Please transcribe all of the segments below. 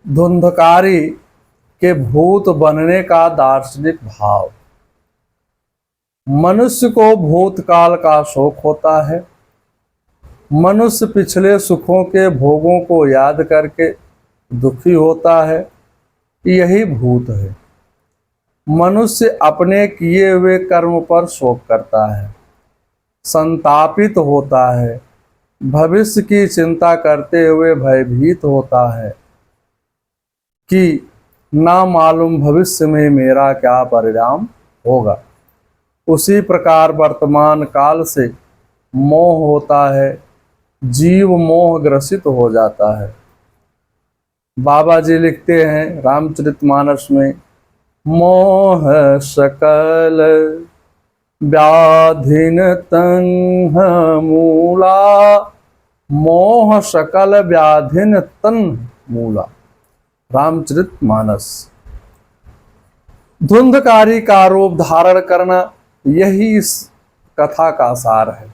धुंधकारी के भूत बनने का दार्शनिक भाव। मनुष्य को भूतकाल का शोक होता है। मनुष्य पिछले सुखों के भोगों को याद करके दुखी होता है, यही भूत है। मनुष्य अपने किए हुए कर्म पर शोक करता है, संतापित होता है, भविष्य की चिंता करते हुए भयभीत होता है कि ना मालूम भविष्य में मेरा क्या परिणाम होगा। उसी प्रकार वर्तमान काल से मोह होता है, जीव मोह ग्रसित हो जाता है। बाबा जी लिखते हैं रामचरितमानस में, मोह सकल व्याधिन तन्ह मूला, मोह सकल व्याधिन तन्ह मूला। रामचरितमानस। धुंधकारी का रूप धारण करना, यही इस कथा का सार है।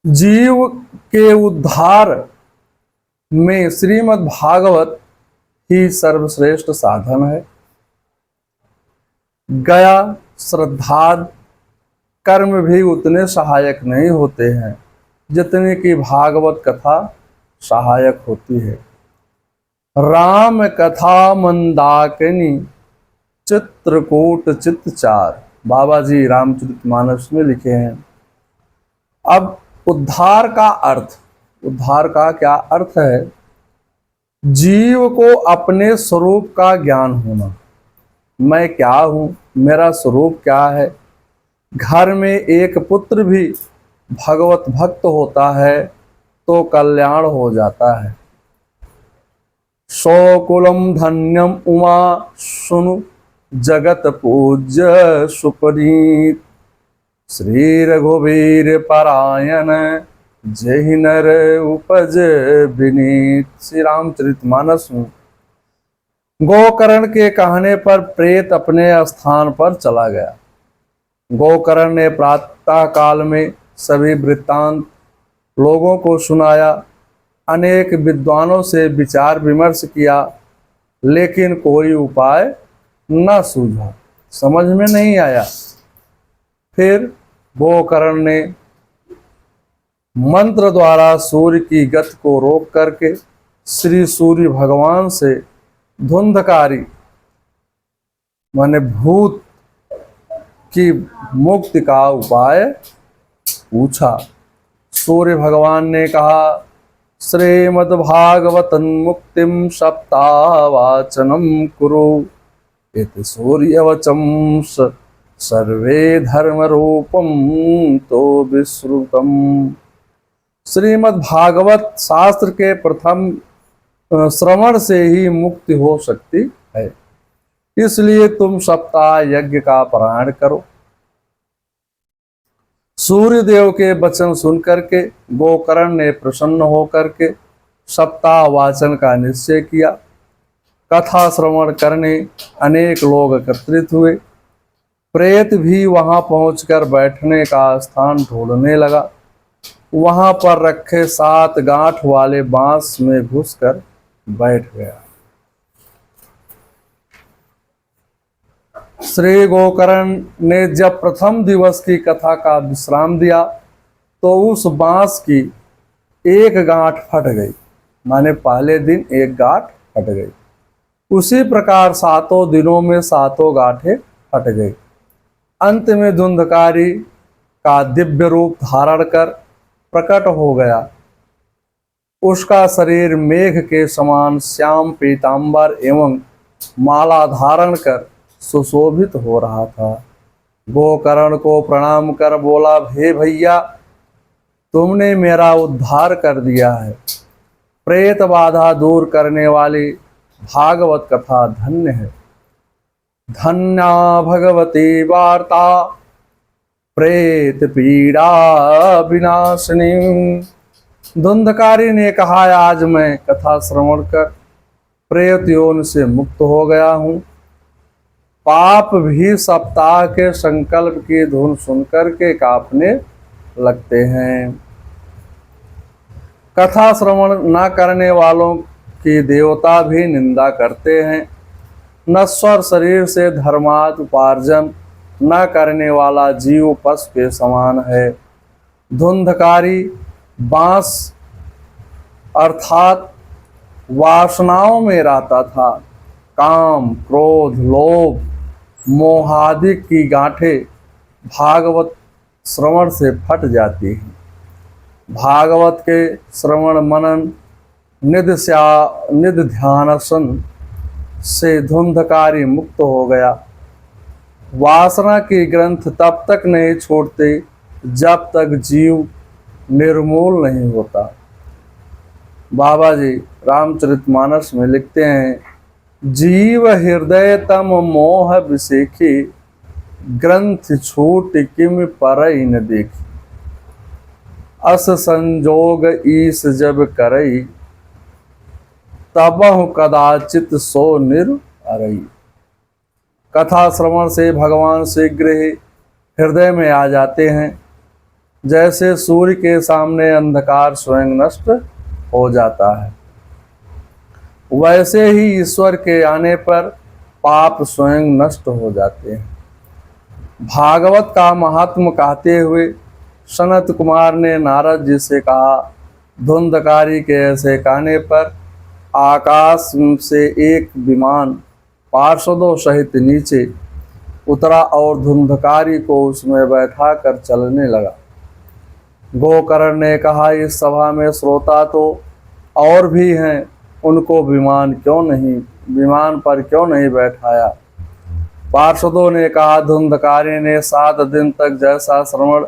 जीव के उद्धार में श्रीमद् भागवत ही सर्वश्रेष्ठ साधन है। गया श्रद्धाद कर्म भी उतने सहायक नहीं होते हैं जितने की भागवत कथा सहायक होती है। राम कथा मंदाकिनी चित्रकूट चित्तचार, बाबा जी रामचरितमानस में लिखे हैं। अब उद्धार का अर्थ, उद्धार का क्या अर्थ है? जीव को अपने स्वरूप का ज्ञान होना। मैं क्या हूँ, मेरा स्वरूप क्या है। घर में एक पुत्र भी भगवत भक्त होता है तो कल्याण हो जाता है। सौकुलम धन्यम उमा सुनु जगत पूज्य सुपनीत, श्री रघुवीर परायण जहि नर उपज विनीत। श्री रामचरितमानस में गोकर्ण के कहने पर प्रेत अपने स्थान पर चला गया। गोकर्ण ने प्रातः काल में सभी वृत्तांत लोगों को सुनाया, अनेक विद्वानों से विचार विमर्श किया, लेकिन कोई उपाय न सूझा, समझ में नहीं आया। फिर गोकर्ण ने मंत्र द्वारा सूर्य की गति को रोक करके श्री सूर्य भगवान से धुंधकारी माने भूत की मुक्ति का उपाय पूछा। सूर्य भगवान ने कहा, श्रीमद्भागवतं मुक्तिं सप्तावाचनं कुरु, इति सूर्यवचं सर्वे धर्म रूपम तो विश्रुतम। श्रीमद् भागवत शास्त्र के प्रथम श्रवण से ही मुक्ति हो सकती है, इसलिए तुम सप्ताह यज्ञ का पारायण करो। सूर्य देव के वचन सुनकर के गोकर्ण ने प्रसन्न होकर के सप्ताह वाचन का निश्चय किया। कथा श्रवण करने अनेक लोग एकत्रित हुए। प्रेत भी वहां पहुंचकर बैठने का स्थान ढूंढने लगा। वहां पर रखे 7 गांठ वाले बांस में घुसकर बैठ गया। श्री गोकर्ण ने जब प्रथम दिवस की कथा का विश्राम दिया तो उस बांस की एक गांठ फट गई, माने पहले दिन एक गांठ फट गई। उसी प्रकार 7 दिनों में 7 गांठें फट गई। अंत में धुंधकारी का दिव्य रूप धारण कर प्रकट हो गया। उसका शरीर मेघ के समान श्याम पीतांबर एवं माला धारण कर सुशोभित हो रहा था। गोकर्ण को प्रणाम कर बोला, हे भैया, तुमने मेरा उद्धार कर दिया है। प्रेत बाधा दूर करने वाली भागवत कथा धन्य है। धन्या भगवती वार्ता प्रेत पीड़ा विनाशिनी। धुंधकारी ने कहा, आज मैं कथा श्रवण कर प्रेत योनि से मुक्त हो गया हूँ। पाप भी सप्ताह के संकल्प की धुन सुनकर के कांपने लगते हैं। कथा श्रवण न करने वालों की देवता भी निंदा करते हैं। नश्वर शरीर से धर्मार्थ उपार्जन न करने वाला जीव पशु के समान है। धुंधकारी बांस अर्थात वासनाओं में रहता था। काम, क्रोध, लोभ, मोहादि की गांठें भागवत श्रवण से फट जाती हैं। भागवत के श्रवण मनन निध ध्यानसन से धुंधकारी मुक्त हो गया। वासना की ग्रंथ तब तक नहीं छोड़ते जब तक जीव निर्मूल नहीं होता। बाबा जी रामचरितमानस में लिखते हैं, जीव हृदय तम मोह विसेखी, ग्रंथ छूट किम परई न देखी। अस संजोग ईस जब करई, तबहु कदाचित सो निर अरई। कथा श्रवण से भगवान शीघ्र ही हृदय में आ जाते हैं। जैसे सूर्य के सामने अंधकार स्वयं नष्ट हो जाता है, वैसे ही ईश्वर के आने पर पाप स्वयं नष्ट हो जाते हैं। भागवत का महात्म कहते हुए सनत कुमार ने नारद जी से कहा, धुंधकारी के ऐसे कहने पर आकाश से एक विमान पार्षदों सहित नीचे उतरा और धुंधकारी को उसमें बैठा कर चलने लगा। गोकर्ण ने कहा, इस सभा में श्रोता तो और भी हैं, उनको विमान पर क्यों नहीं बैठाया। पार्षदों ने कहा, धुंधकारी ने 7 दिन तक जैसा श्रवण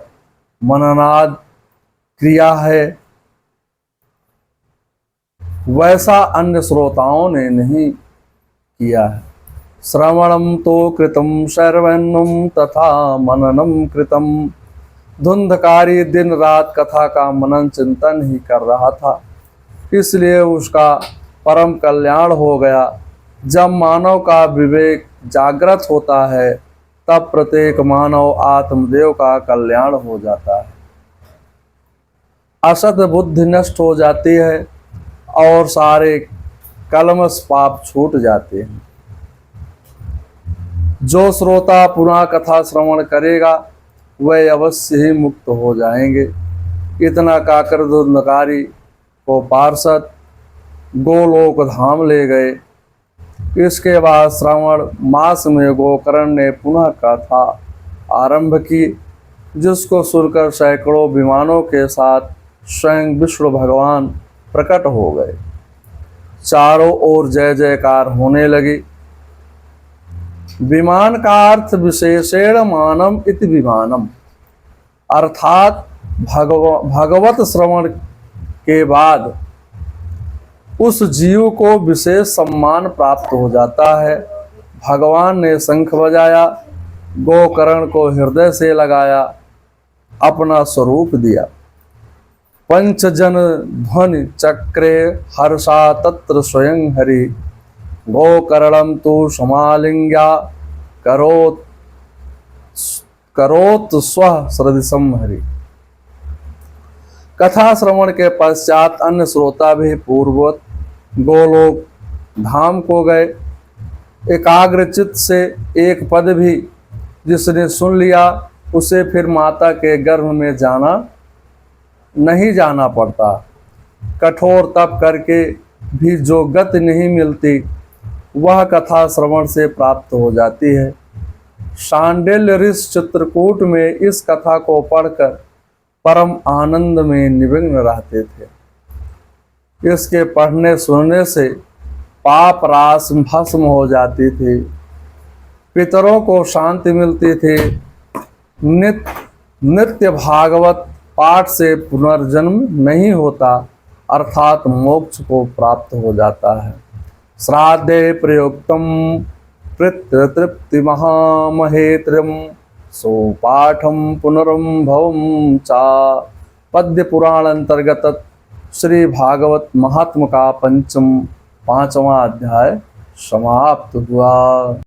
मननाद किया है वैसा अन्य श्रोताओं ने नहीं किया है। श्रवणम तो कृतम शर्वन्नम तथा मननम कृतम। धुंधकारी दिन रात कथा का मनन चिंतन ही कर रहा था, इसलिए उसका परम कल्याण हो गया। जब मानव का विवेक जागृत होता है तब प्रत्येक मानव आत्मदेव का कल्याण हो जाता है। असत बुद्धि नष्ट हो जाती है और सारे कलमश पाप छूट जाते हैं। जो श्रोता पुनः कथा श्रवण करेगा वह अवश्य ही मुक्त हो जाएंगे। इतना कहकर धुंधकारी को पार्षद गोलोक धाम ले गए। इसके बाद श्रावण मास में गोकर्ण ने पुनः कथा आरंभ की, जिसको सुनकर सैकड़ों विमानों के साथ स्वयं विष्णु भगवान प्रकट हो गए। चारों ओर जय जयकार होने लगी। विमान का अर्थ विशेषेण मानम इति विमानम, अर्थात भगवत श्रवण के बाद उस जीव को विशेष सम्मान प्राप्त हो जाता है। भगवान ने शंख बजाया, गोकर्ण को हृदय से लगाया, अपना स्वरूप दिया। पंचजन ध्वनि चक्रे हर्षा तत्र स्वयं हरि, गोकर्णम तु समालिंग्या करोत स्वः सदृशम हरि। कथा श्रवण के पश्चात अन्य श्रोता भी पूर्ववत गोलोक धाम को गए। एकाग्रचित से एक पद भी जिसने सुन लिया उसे फिर माता के गर्भ में नहीं जाना पड़ता। कठोर तप करके भी जो गति नहीं मिलती वह कथा श्रवण से प्राप्त हो जाती है। शांडिल्य ऋषि चित्रकूट में इस कथा को पढ़कर परम आनंद में निमग्न रहते थे। इसके पढ़ने सुनने से पाप रास भस्म हो जाती थी, पितरों को शांति मिलती थी। नित्य भागवत पाठ से पुनर्जन्म नहीं होता, अर्थात मोक्ष को प्राप्त हो जाता है। श्राद्धे प्रयुक्तम पितृतृप्ति महामहेत्रम, सोपाठम पुनरंभवम चा। पद्य पुराण अंतर्गत श्री भागवत महात्म का 5वां अध्याय समाप्त हुआ।